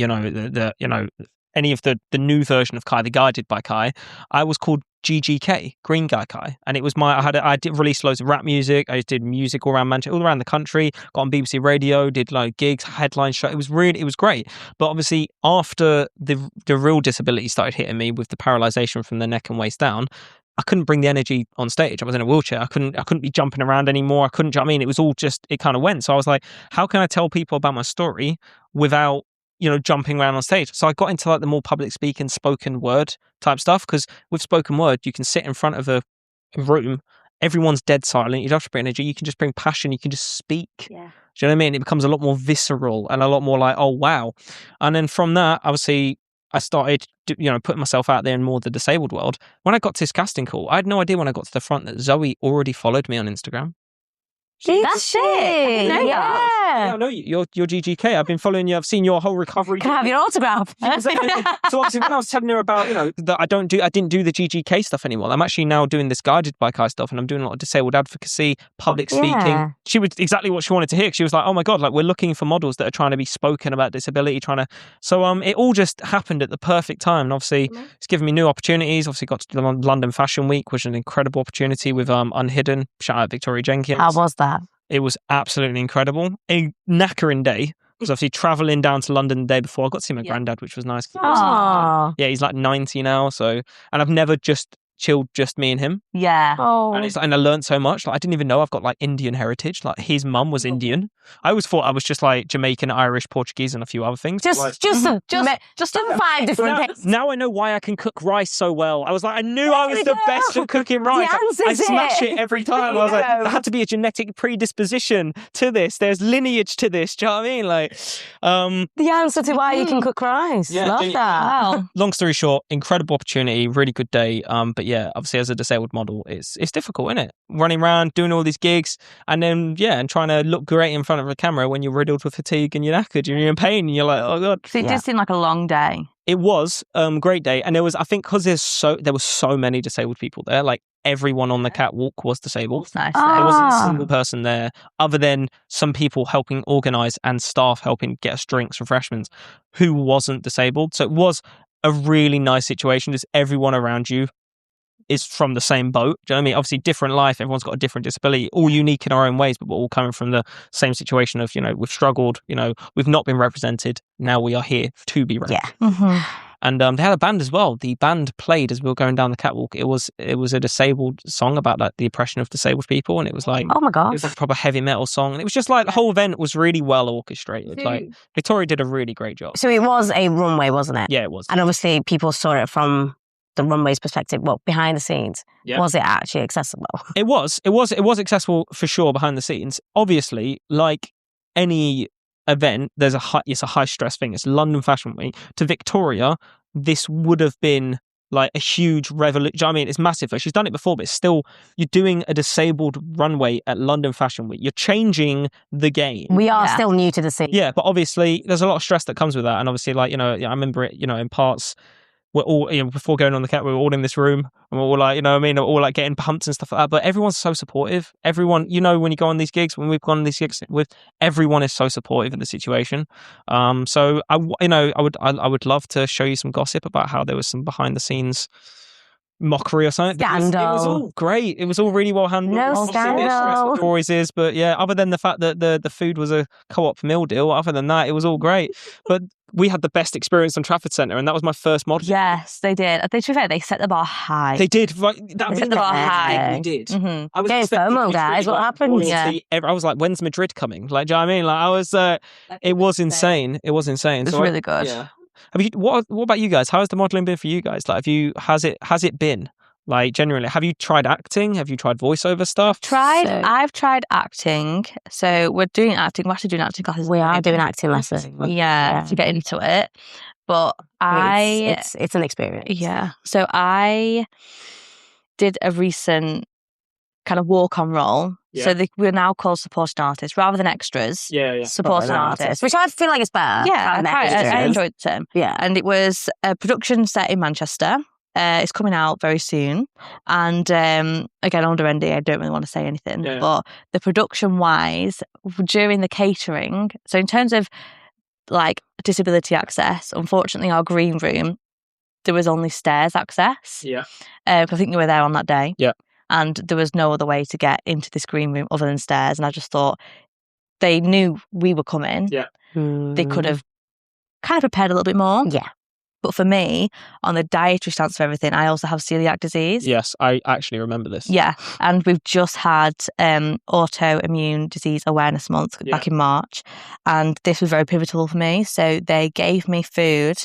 any of the new version of Kai, the guided by Kai, I was called GGK, Green Guy Kai, and it was I did release loads of rap music. I did music all around Manchester, all around the country. Got on BBC Radio, did like gigs, headline show. It was great. But obviously, after the real disability started hitting me with the paralysation from the neck and waist down, I couldn't bring the energy on stage. I was in a wheelchair. I couldn't be jumping around anymore. It was all just, it kind of went. So I was like, how can I tell people about my story without jumping around on stage? So I got into like the more public speaking, spoken word type stuff, because with spoken word, you can sit in front of a room, everyone's dead silent, you don't have to bring energy, you can just bring passion, you can just speak. Do you know what I mean? It becomes a lot more visceral and a lot more like, oh wow. And then from that, obviously, I started putting myself out there in more the disabled world. When I got to this casting call, I had no idea when I got to the front that Zoe already followed me on Instagram. That's it. Yeah, I know you. You're GGK. I've been following you. I've seen your whole recovery. Can I have your autograph? So obviously, when I was telling her about that I didn't do the GGK stuff anymore. I'm actually now doing this guided by Kai stuff, and I'm doing a lot of disabled advocacy, public speaking. She was exactly what she wanted to hear. She was like, "Oh my god, like we're looking for models that are trying to be spoken about disability, So it all just happened at the perfect time, and obviously it's given me new opportunities. Obviously, got to the London Fashion Week, which was an incredible opportunity with Unhidden. Shout out Victoria Jenkins. How was that? It was absolutely incredible. A knackering day. Because obviously travelling down to London the day before, I got to see my granddad, which was nice. Aww. Yeah, he's like 90 now. So, and I've never just chilled just me and him. Yeah. Oh. And I learned so much. Like I didn't even know I've got like Indian heritage. Like his mum was Indian. I always thought I was just like Jamaican, Irish, Portuguese, and a few other things. Just 5 different things. Now I know why I can cook rice so well. I was like, I knew I was the best at cooking rice. I smash it every time. I was like, there had to be a genetic predisposition to this. There's lineage to this. Do you know what I mean? Like, the answer to why you can cook rice. Love that. Wow. Long story short, incredible opportunity, really good day. But yeah, obviously as a disabled model, it's difficult, isn't it? Running around, doing all these gigs, and then and trying to look great in front of a camera when you're riddled with fatigue and you're knackered and you're in pain and you're like, oh god. So it did seem like a long day. It was great day, and there was, I think, because there were so many disabled people there. Like everyone on the catwalk was disabled. That's nice. There wasn't a single person there, other than some people helping organise and staff helping get us drinks, refreshments, who wasn't disabled. So it was a really nice situation. Just everyone around you is from the same boat. Do you know what I mean? Obviously, different life. Everyone's got a different disability, all unique in our own ways, but we're all coming from the same situation of, we've struggled, we've not been represented. Now we are here to be represented. Yeah. Mm-hmm. And they had a band as well. The band played as we were going down the catwalk. It was a disabled song about like the oppression of disabled people, and it was like, oh my god, it was like a proper heavy metal song, and it was just like the whole event was really well orchestrated. Like Victoria did a really great job. So it was a runway, wasn't it? Yeah, it was. And obviously people saw it from the runway's perspective. Well, behind the scenes, was it actually accessible? It was accessible for sure behind the scenes. Obviously, like any event, it's a high stress thing. It's London Fashion Week. To Victoria, this would have been like a huge revolution. I mean, it's massive. She's done it before, but it's still, you're doing a disabled runway at London Fashion Week. You're changing the game. We are still new to the scene. Yeah, but obviously there's a lot of stress that comes with that. And obviously, like, I remember it, in parts, we're all, before going on the cat, we were all in this room and we're all like, all like getting pumped and stuff like that. But everyone's so supportive. Everyone, when you go on these gigs, when we've gone on these gigs everyone is so supportive of the situation. So I would love to show you some gossip about how there was some behind the scenes mockery or something. Scandal. It was all great. It was all really well handled. No scandal. Choices, but yeah, other than the fact that the food was a co-op meal deal, other than that, it was all great. But we had the best experience on Trafford Centre, and that was my first mod. Yes, they did. To be fair, they set the bar high. They did. Right, they set the bar high. They did. Mm-hmm. I was FOMO, guys. What happened? Yeah. I was like, when's Madrid coming? Like, do you know what I mean? Like, I was. It was insane. It was insane. It was really good. Yeah. What about you guys? How has the modelling been for you guys? Like, has it been? Like, genuinely, have you tried acting? Have you tried voiceover stuff? I've tried acting. So we're doing acting. We're actually doing acting classes. We are doing acting lessons. Yeah, to get into it. But it's an experience. Yeah. So I did a recent kind of walk-on role. Yeah. So we're now called supporting artists rather than extras. Yeah. Supporting artists. Which I feel like is better. Yeah, I enjoyed the term. Yeah. And it was a production set in Manchester. It's coming out very soon. And again, under NDA, I don't really want to say anything. Yeah. But the production-wise, during the catering, so in terms of like disability access, unfortunately, our green room, there was only stairs access. Yeah. I think you were there on that day. Yeah. And there was no other way to get into this green room other than stairs. And I just thought they knew we were coming. Yeah. They could have kind of prepared a little bit more. Yeah. But for me, on the dietary stance of everything, I also have celiac disease. Yes, I actually remember this. Yeah. And we've just had autoimmune disease awareness month back in March. And this was very pivotal for me. So they gave me food,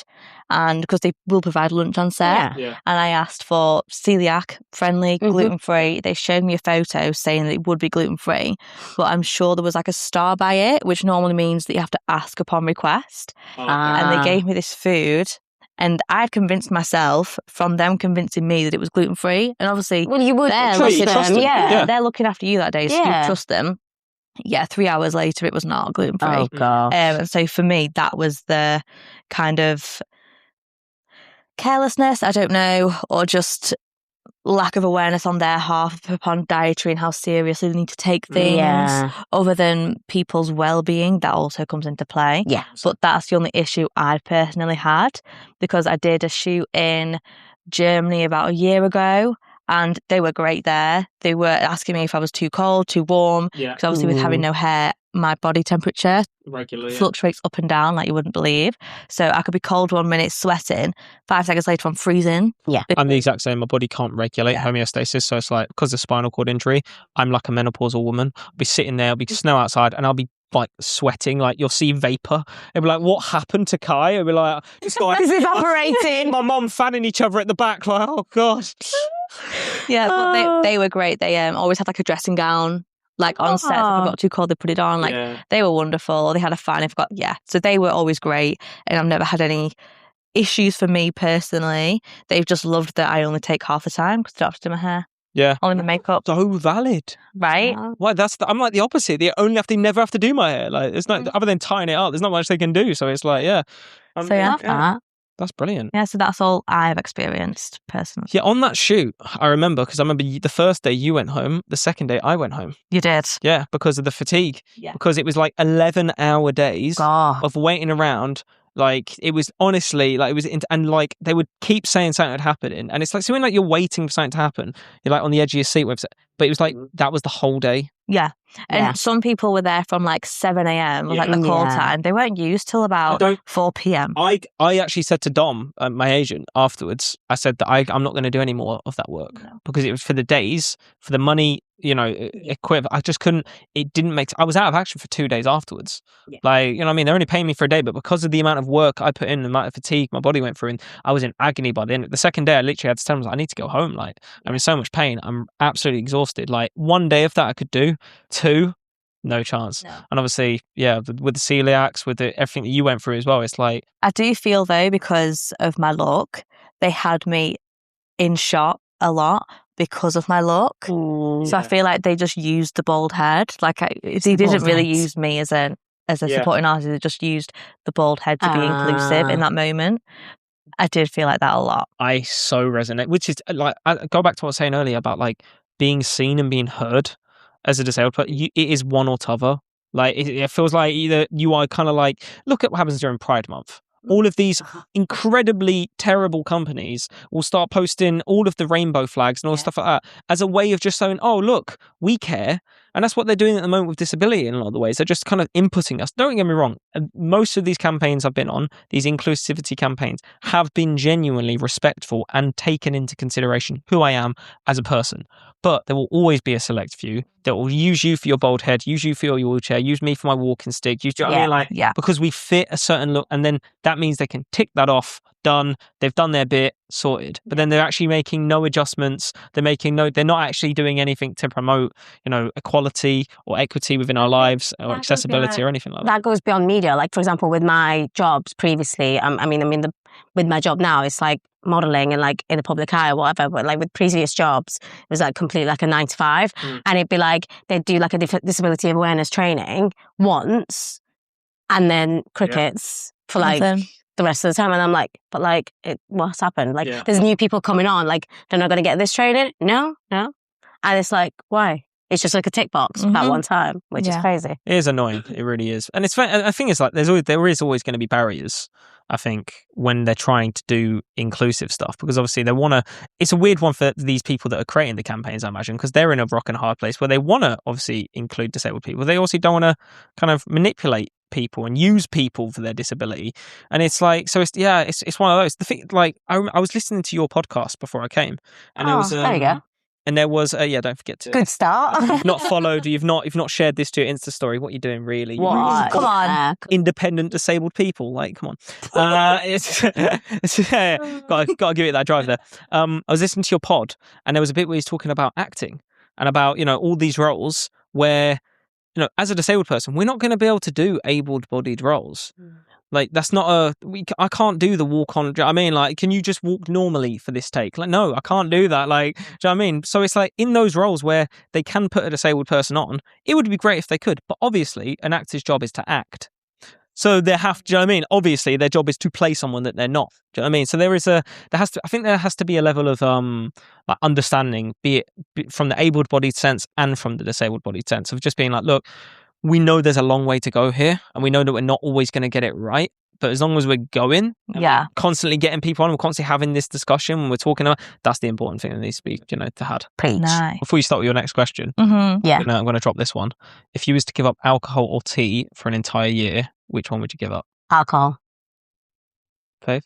and because they will provide lunch on set. Yeah. And I asked for celiac friendly, gluten-free. They showed me a photo saying that it would be gluten-free, but I'm sure there was like a star by it, which normally means that you have to ask upon request. And they gave me this food. And I had convinced myself from them convincing me that it was gluten-free. And obviously, you would trust them. Yeah. They're looking after you that day, so you trust them. Yeah, 3 hours later, it was not gluten-free. Oh, God. And so for me, that was the kind of carelessness, I don't know, or just lack of awareness on their half upon dietary and how seriously they need to take things, other than people's well-being. That also comes into play. Yeah. But that's the only issue I personally had, because I did a shoot in Germany about a year ago, and they were great there. They were asking me if I was too cold, too warm, because obviously with having no hair, my body temperature regularly fluctuates up and down like you wouldn't believe. So I could be cold 1 minute, sweating, 5 seconds later I'm freezing. Yeah. I'm the exact same. My body can't regulate homeostasis, so it's like, because of spinal cord injury, I'm like a menopausal woman. I'll be sitting there, it'll be snow outside, and I'll be like sweating, like you'll see vapor. It'll be like, what happened to Kai? It'll be like, it's evaporating. My mum fanning each other at the back, like, oh gosh. Yeah, but they were great. They always had like a dressing gown, like on set. If I got too cold, they put it on. Like they were wonderful. They had a fan. So they were always great, and I've never had any issues for me personally. They've just loved that I only take half the time because I don't have to do my hair. Yeah, only my makeup. So valid, right? Why? I'm like the opposite. They never have to do my hair. Like, it's not other than tying it up. There's not much they can do. So it's like, that's brilliant. Yeah, so that's all I've experienced personally. Yeah, on that shoot, I remember the first day you went home, the second day I went home. You did? Yeah, because of the fatigue. Yeah. Because it was like 11-hour days of waiting around. Like, it was honestly, like, it was, and like, they would keep saying something would happen. And it's like, so when like you're waiting for something to happen, you're like on the edge of your seat, but it was like, that was the whole day. Yeah. And some people were there from like 7 a.m, like the call time. They weren't used till about 4 p.m. I actually said to Dom, my agent, afterwards, I said that I'm not going to do any more of that work because it was for the days, for the money, equivalent. I just couldn't, it didn't make, I was out of action for 2 days afterwards. Yeah. Like, you know what I mean? They're only paying me for a day, but because of the amount of work I put in, the amount of fatigue my body went through, and I was in agony by the end. The second day, I literally had to tell them, I need to go home. Like, I'm in so much pain. I'm absolutely exhausted. Like, 1 day of that I could do. 2, no chance. No. And obviously, with the celiacs, with everything that you went through as well, it's like... I do feel, though, because of my look, they had me in shot a lot because of my look. So I feel like they just used the bald head. Like, they didn't really use me as a supporting artist. They just used the bald head to be inclusive in that moment. I did feel like that a lot. I so resonate, which is like, I go back to what I was saying earlier about like being seen and being heard as a disabled person. It is one or t'other. Like it feels like either you are kind of like, look at what happens during Pride Month. All of these incredibly terrible companies will start posting all of the rainbow flags and all stuff like that as a way of just saying, oh, look, we care. And that's what they're doing at the moment with disability in a lot of the ways. They're just kind of inputting us. Don't get me wrong. Most of these campaigns I've been on, these inclusivity campaigns, have been genuinely respectful and taken into consideration who I am as a person. But there will always be a select few that will use you for your bald head, use you for your wheelchair, use me for my walking stick. You know what I mean? Like, because we fit a certain look, and then that means they can tick that off. Done. They've done their bit, sorted. But then they're actually making no adjustments. They're not actually doing anything to promote, equality or equity within our lives or accessibility or anything like that. That goes beyond media. Like, for example, with my jobs previously, with my job now, it's like modeling and like in the public eye or whatever. But like with previous jobs, it was like completely like a 9 to 5. And it'd be like, they'd do like a disability awareness training once and then crickets for like the rest of the time. And I'm like, but like, what's happened? Like, there's new people coming on. Like, they're not going to get this training? No. And it's like, why? It's just like a tick box that one time, which is crazy. It is annoying. It really is. And it's I think it's like there is always going to be barriers, I think, when they're trying to do inclusive stuff, because obviously they want to. It's a weird one for these people that are creating the campaigns, I imagine, because they're in a rock and a hard place where they want to obviously include disabled people. They also don't want to kind of manipulate people and use people for their disability. And it's like, so it's one of those. The thing, like, I was listening to your podcast before I came, and it was there you go. And there was, don't forget to. Good start. You've not followed, you've not shared this to your Insta story. What are you doing, really? What? Come on. Independent disabled people. Like, come on. Got to give it that drive there. I was listening to your pod, and there was a bit where he's talking about acting and about, all these roles where, as a disabled person, we're not going to be able to do able-bodied roles. Like, that's not I can't do the walk on. Do you know what I mean? Like, can you just walk normally for this take? Like, no, I can't do that. Like, do you know what I mean? So it's like in those roles where they can put a disabled person on, it would be great if they could. But obviously, an actor's job is to act. So do you know what I mean? Obviously, their job is to play someone that they're not. Do you know what I mean? So I think there has to be a level of like understanding, be it from the able-bodied sense and from the disabled-bodied sense, of just being like, look, we know there's a long way to go here, and we know that we're not always going to get it right. But as long as we're going, we're constantly getting people on, we're constantly having this discussion when we're talking about, that's the important thing that needs to be, to have. Preach. Nice. Before you start with your next question, Yeah. I'm going to drop this one. If you was to give up alcohol or tea for an entire year, which one would you give up? Alcohol. Faith?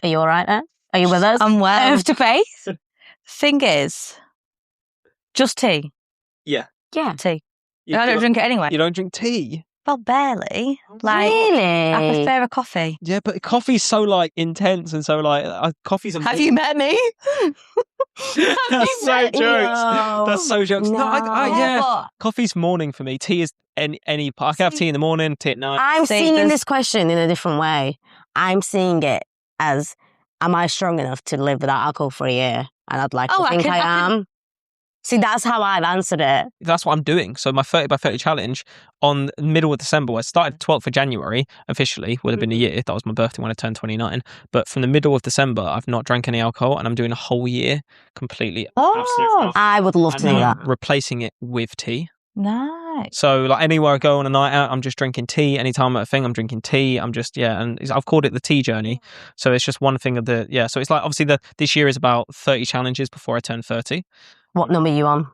Are you all right there? Are you with us? I'm well. To Faith? Thing is, just tea. Yeah. Yeah. Tea. I don't drink it anyway. You don't drink tea? Well, barely. Like, really? I prefer a coffee. Yeah, but coffee's so like intense and so like coffee's. Have you met me? That's so jokes. No. That's so jokes. No, But coffee's morning for me. Tea is any. I can have tea in the morning, tea at night. I'm seeing this question in a different way. I'm seeing it as, am I strong enough to live without alcohol for a year? And I'd like to think I am. See, that's how I've answered it. That's what I'm doing. So my 30 by 30 challenge on the middle of December, I started 12th of January officially, would have been a year. That was my birthday when I turned 29. But from the middle of December, I've not drank any alcohol, and I'm doing a whole year completely. I would love to do that. Replacing it with tea. Nice. So like anywhere I go on a night out, I'm just drinking tea. Anytime at a thing, I'm drinking tea. I'm just, and I've called it the tea journey. So it's just one thing of so it's like, obviously this year is about 30 challenges before I turn 30. What number are you on?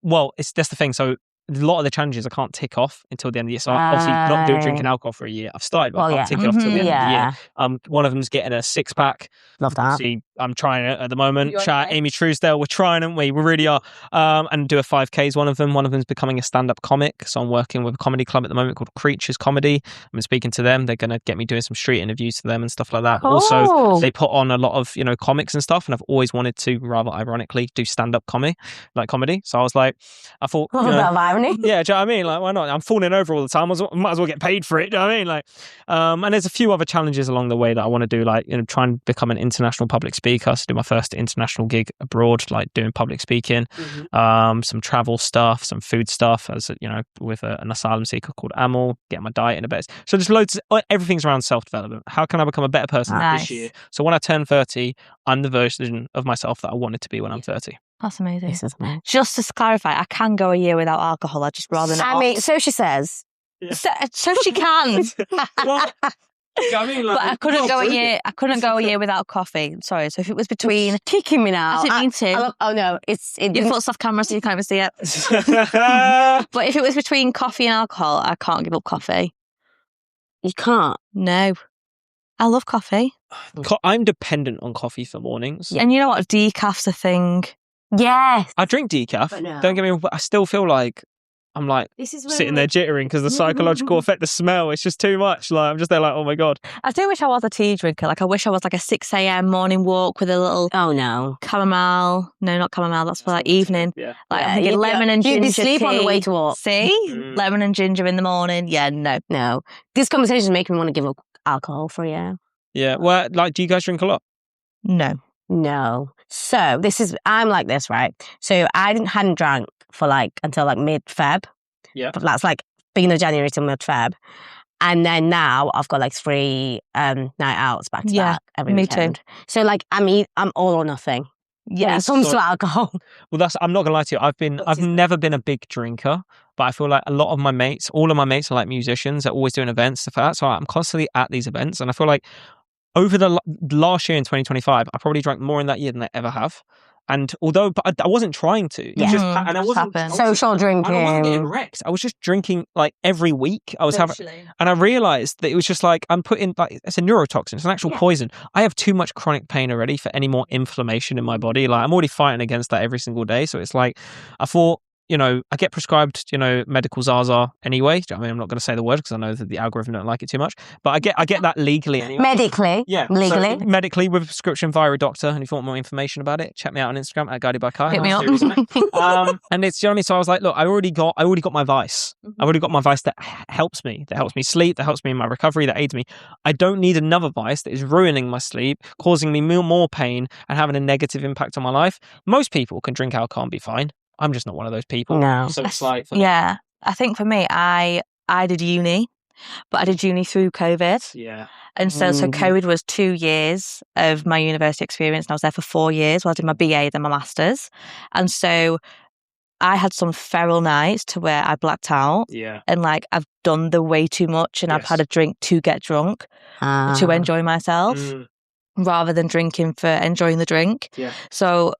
Well, that's the thing. So a lot of the challenges I can't tick off until the end of the year. So obviously not drinking alcohol for a year. I've started, but I can't tick it off until the end of the year. One of them's getting a 6-pack. Love that. See, I'm trying it at the moment. Shout out Amy Truesdale. We're trying, aren't we? We really are. And do a 5Ks. One of them's becoming a stand-up comic. So I'm working with a comedy club at the moment called Creatures Comedy. I'm speaking to them. They're going to get me doing some street interviews to them and stuff like that. Cool. Also, they put on a lot of, comics and stuff. And I've always wanted to, rather ironically, do stand-up comedy. So I was like, I thought, a bit of irony. Yeah, do you know what I mean? Like, why not? I'm falling over all the time. I might as well get paid for it. Do you know what I mean? Like, and there's a few other challenges along the way that I want to do, like, try and become an international public speaker speaker. So I did my first international gig abroad, like doing public speaking, some travel stuff, some food stuff, as you know, with an asylum seeker called Amal, getting my diet in a bit. So there's loads, everything's around self-development. How can I become a better person this year? So when I turn 30, I'm the version of myself that I wanted to be when I'm 30. That's amazing. Just to clarify, I can go a year without alcohol. I'd just rather not. I mean, so she says. Yeah. So she can. Well, I mean, like, but I couldn't go a year. I couldn't go a year without coffee. Sorry. So if it was between, kicking me now. I didn't mean to. Oh no, your foot's off camera, so you can't even see it. But if it was between coffee and alcohol, I can't give up coffee. You can't. No, I love coffee. I'm dependent on coffee for mornings. Yeah. And you know what? Decaf's a thing. Yes. I drink decaf. Don't get me wrong, but I still feel like I'm like sitting there jittering because the psychological effect, the smell, it's just too much. Like I'm just there like, oh my God. I do wish I was a tea drinker. Like I wish I was like a 6 a.m. morning walk with a little chamomile. No, not chamomile. That's for like evening. Yeah. Like I'm thinking lemon and ginger. You'd be asleep on the way to walk. See? Lemon and ginger in the morning. Yeah, no. This conversation is making me want to give up alcohol for a year. Yeah. Well, like, do you guys drink a lot? No. So I'm like this, right? So I hadn't drank for until mid-Feb. Yeah. But that's beginning of January till mid-Feb. And then now I've got 3 night outs back to back every weekend. Too. So I'm all or nothing. Yeah, when it comes to alcohol. Well, I'm not gonna lie to you. I've never been a big drinker, but I feel like a lot of my mates, all of my mates are like musicians. They're always doing events, stuff like that. So I'm constantly at these events, and I feel like over the last year in 2025, I probably drank more in that year than I ever have. And but I wasn't trying to. Yeah. And I wasn't social drinking. I wasn't getting wrecked. I was just drinking every week. I was having, and I realized that it was just I'm putting it's a neurotoxin. It's an actual poison. I have too much chronic pain already for any more inflammation in my body. I'm already fighting against that every single day. So it's I thought, I get prescribed, medical Zara anyway. I mean, I'm not going to say the word because I know that the algorithm don't like it too much. But I get that legally anyway. Medically? Yeah. Legally? So, medically with a prescription via a doctor. And if you want more information about it, check me out on Instagram at Kai D Costa. Hit me up. And it's, you know what I mean? So I was like, look, I already got my vice. I've already got my vice that helps me. That helps me sleep. That helps me in my recovery. That aids me. I don't need another vice that is ruining my sleep, causing me more pain and having a negative impact on my life. Most people can drink alcohol and be fine. I'm just not one of those people. No. So it's yeah. I think for me, I did uni, but I did uni through COVID. Yeah. And so COVID was 2 years of my university experience, and I was there for 4 years. Well, I did my BA, then my master's. And so I had some feral nights to where I blacked out. Yeah. And I've done the way too much, and I've had a drink to get drunk, to enjoy myself, rather than drinking for enjoying the drink. Yeah. So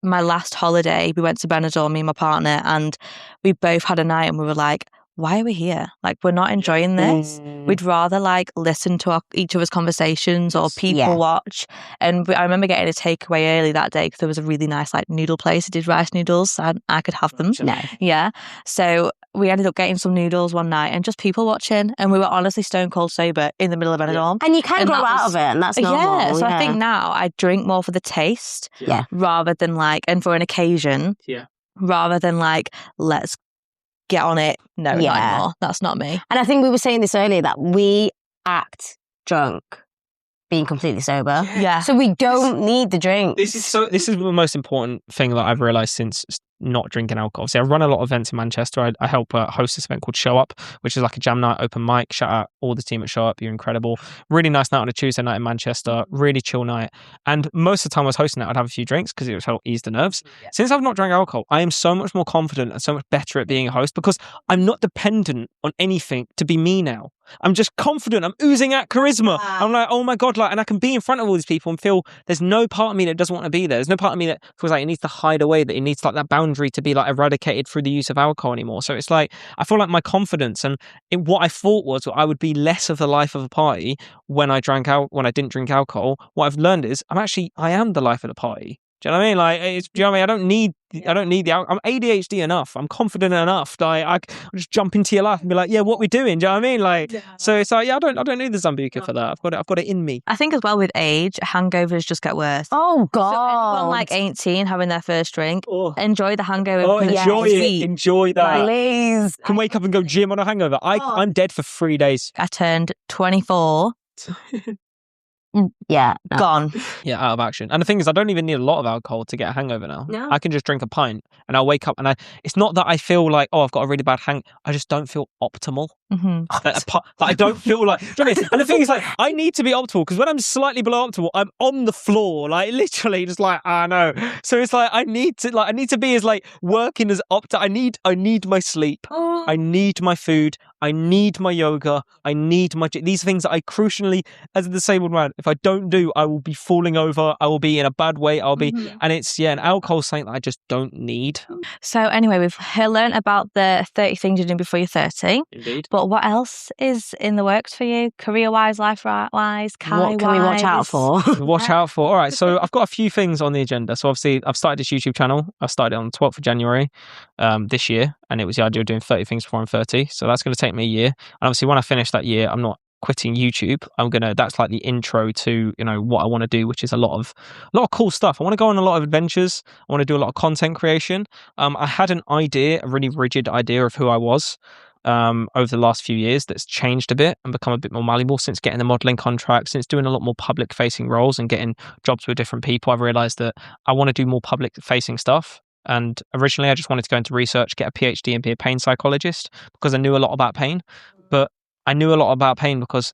my last holiday, we went to Benidorm, me and my partner, and we both had a night and we were like, why are we here? We're not enjoying this. We'd rather listen to each other's conversations or people watch. And I remember getting a takeaway early that day because there was a really nice noodle place that did rice noodles. So I could have them. No. Yeah. So we ended up getting some noodles one night and just people watching. And we were honestly stone cold sober in the middle of Benidorm. And you can grow out of it, and that's normal. Yeah. So I think now I drink more for the taste. Yeah. Rather than and for an occasion. Yeah. Rather than let's get on it. No, not anymore. That's not me. And I think we were saying this earlier, that we act drunk being completely sober. Yeah. So we don't need the drink. This is the most important thing that I've realised since not drinking alcohol. See, I run a lot of events in Manchester. I help host this event called Show Up, which is a jam night open mic. Shout out all the team at Show Up. You're incredible. Really nice night on a Tuesday night in Manchester. Really chill night. And most of the time I was hosting it, I'd have a few drinks because it would help ease the nerves. Yeah. Since I've not drank alcohol, I am so much more confident and so much better at being a host because I'm not dependent on anything to be me now. I'm just confident. I'm oozing out charisma. Wow. I'm like, oh my God, and I can be in front of all these people and feel there's no part of me that doesn't want to be there. There's no part of me that feels like it needs to hide away, that it needs that boundary to be eradicated through the use of alcohol anymore. So it's I feel like my confidence and what I thought was I would be less of the life of a party when I didn't drink alcohol. What I've learned is I am the life of the party. Do you know what I mean? Do you know what I mean? I don't need the alcohol. I'm ADHD enough. I'm confident enough. I just jump into your life and be like, yeah, what we doing? Do you know what I mean? So it's I don't need the Zambuca for that. I've got it in me. I think as well with age, hangovers just get worse. Oh God! So anyone 18 having their first drink, enjoy the hangover. Oh, enjoy it. Enjoy that. Please. Can wake up and go gym on a hangover. I'm dead for 3 days. I turned 24. Yeah. No. Gone. Yeah, out of action. And the thing is, I don't even need a lot of alcohol to get a hangover now. No. I can just drink a pint and I'll wake up and it's not that I feel like, oh, I've got a really bad I just don't feel optimal. That I don't feel like. Do you know what I mean? And the thing is, like, I need to be optimal because when I'm slightly below optimal, I'm on the floor, like literally, just like I know. So it's like I need to be as like working as I need my sleep. I need my food. I need my yoga. I need these things that I crucially, as a disabled man, if I don't do, I will be falling over. I will be in a bad way. And it's and alcohol's something that I just don't need. So anyway, we've learned about the 30 things you're doing before you're 30. Indeed. But what else is in the works for you? Career-wise, life-wise, Kai-wise? What can we watch out for? Watch out for. All right. So I've got a few things on the agenda. So obviously I've started this YouTube channel. I started it on the 12th of January this year. And it was the idea of doing 30 things before I'm 30. So that's going to take me a year. And obviously when I finish that year, I'm not quitting YouTube. That's like the intro to, what I want to do, which is a lot of cool stuff. I want to go on a lot of adventures. I want to do a lot of content creation. I had a really rigid idea of who I was over the last few years that's changed a bit and become a bit more malleable since getting the modeling contract, since doing a lot more public facing roles and getting jobs with different people. I've realized that I want to do more public facing stuff. And originally I just wanted to go into research, get a PhD and be a pain psychologist because I knew a lot about pain. But I knew a lot about pain because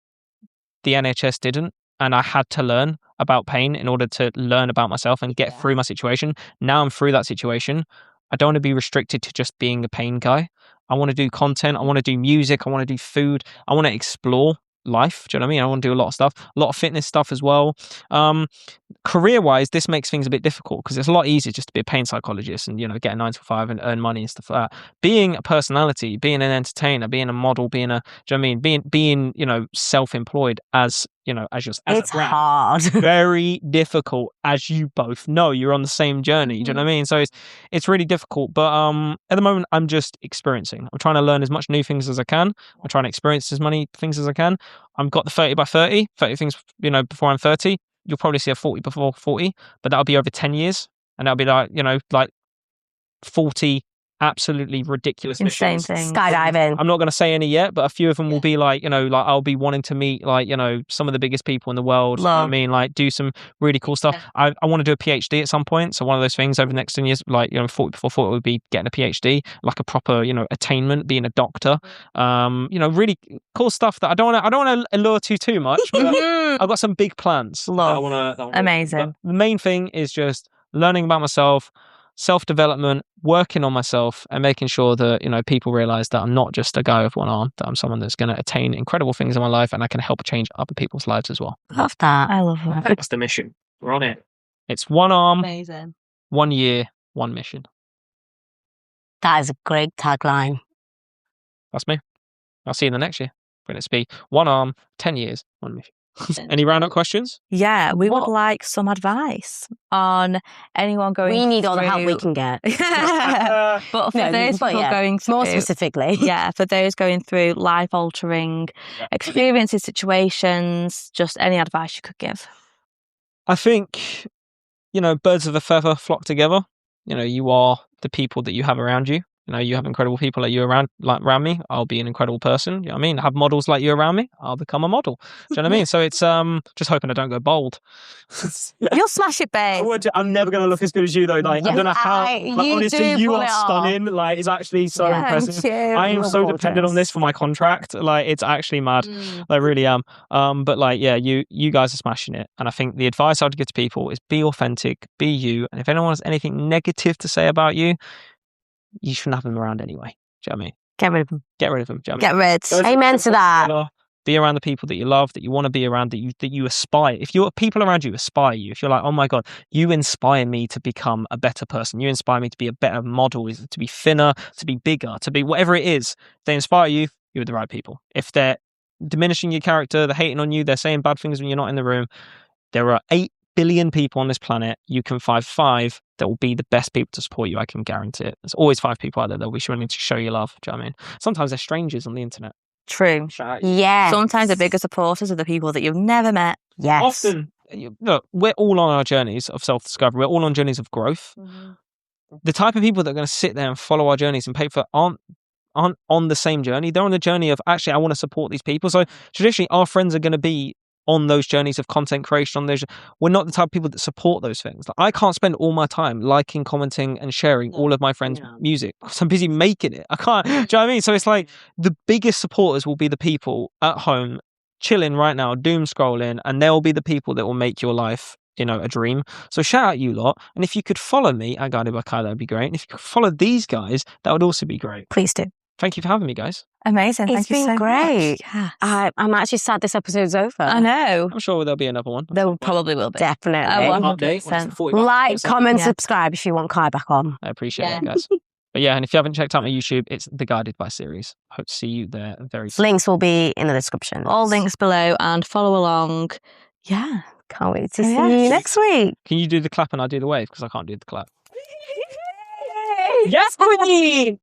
the NHS didn't, and I had to learn about pain in order to learn about myself and get through my situation. Now I'm through that situation. I don't want to be restricted to just being a pain guy. I want to do content. I want to do music. I want to do food. I want to explore life. Do you know what I mean? I want to do a lot of stuff, a lot of fitness stuff as well. Career-wise, this makes things a bit difficult because it's a lot easier just to be a pain psychologist and, get a 9 to 5 and earn money and stuff like that. Being a personality, being an entertainer, being a model, do you know what I mean? Being self-employed as it's hard. Very difficult, as you both know. You're on the same journey. Do you know what I mean? So it's really difficult. But at the moment, I'm just experiencing. I'm trying to learn as much new things as I can. I'm trying to experience as many things as I can. I've got the 30 by 30 things, before I'm 30. You'll probably see a 40 before 40, but that'll be over 10 years. And that'll be like 40 absolutely ridiculous insane missions. things. Skydiving. I'm not going to say any yet, but a few of them will be like, I'll be wanting to meet some of the biggest people in the world. You know what I mean, like do some really cool stuff. I want to do a PhD at some point. So one of those things over the next 10 years, 40 before 40 would be getting a PhD, like a proper, attainment, being a doctor. Really cool stuff that I don't want to allure to too much. But I've got some big plans. Amazing. The main thing is just learning about myself, self-development, working on myself and making sure that, people realize that I'm not just a guy with one arm, that I'm someone that's going to attain incredible things in my life and I can help change other people's lives as well. Love that. I love that. That's the mission. We're on it. It's one arm, Amazing. 1 year, one mission. That is a great tagline. That's me. I'll see you in the next year. We're going to be one arm, 10 years, one mission. Any round-up questions? Yeah, we would like some advice on anyone going We need all the help we can get. But for those people going through... More specifically. Yeah, for those going through life-altering experiences, situations, just any advice you could give. I think, birds of a feather flock together. You are the people that you have around you. You have incredible people like you around me. I'll be an incredible person. You know what I mean? I have models like you around me. I'll become a model. Do you know what I mean? So it's just hoping I don't go bold. You'll smash it, babe. I'm never going to look as good as you, though. Like, I don't know how. Honestly, you are stunning. Like, it's actually so impressive. I am so dependent on this for my contract. Like, it's actually mad. I really am. But you guys are smashing it. And I think the advice I'd give to people is be authentic, be you. And if anyone has anything negative to say about you, you shouldn't have them around anyway. Do you know what I mean? Get rid of them. Get rid of them. Do you know Get rid. Amen to that. Be around the people that you love, that you want to be around, that you aspire. If your people around you aspire you, if you're like, oh my God, you inspire me to become a better person. You inspire me to be a better model, to be thinner, to be bigger, to be whatever it is. If they inspire you, you're with the right people. If they're diminishing your character, they're hating on you, they're saying bad things when you're not in the room, there are 8 billion people on this planet. You can find 5 that will be the best people to support you. I can guarantee it. There's always 5 people out there that will be willing to show you love. Do you know what I mean? Sometimes they're strangers on the internet. True. Yeah. Sometimes the bigger supporters are the people that you've never met. Yes. Often, look, we're all on our journeys of self-discovery. We're all on journeys of growth. The type of people that are going to sit there and follow our journeys and pay for aren't on the same journey. They're on the journey of, actually, I want to support these people. So traditionally, our friends are going to be on those journeys of content creation, we're not the type of people that support those things. Like, I can't spend all my time liking, commenting and sharing all of my friends' music because I'm busy making it. I can't, do you know what I mean? So it's like the biggest supporters will be the people at home chilling right now, doom scrolling, and they'll be the people that will make your life, a dream. So shout out you lot. And if you could follow me at Guided by Kai, that would be great. And if you could follow these guys, that would also be great. Please do. Thank you for having me, guys. Amazing. It's been great. Yes. I'm actually sad this episode's over. I know. I'm sure there'll be another one. There probably will be. Definitely. 100%. Like, comment, subscribe if you want Kai back on. I appreciate it, guys. But yeah, and if you haven't checked out my YouTube, it's the Guided by series. Hope to see you there very soon. Links will be in the description. All links below, and follow along. Yeah. Can't wait to see you next week. Can you do the clap and I do the wave? Because I can't do the clap. Yes, queen!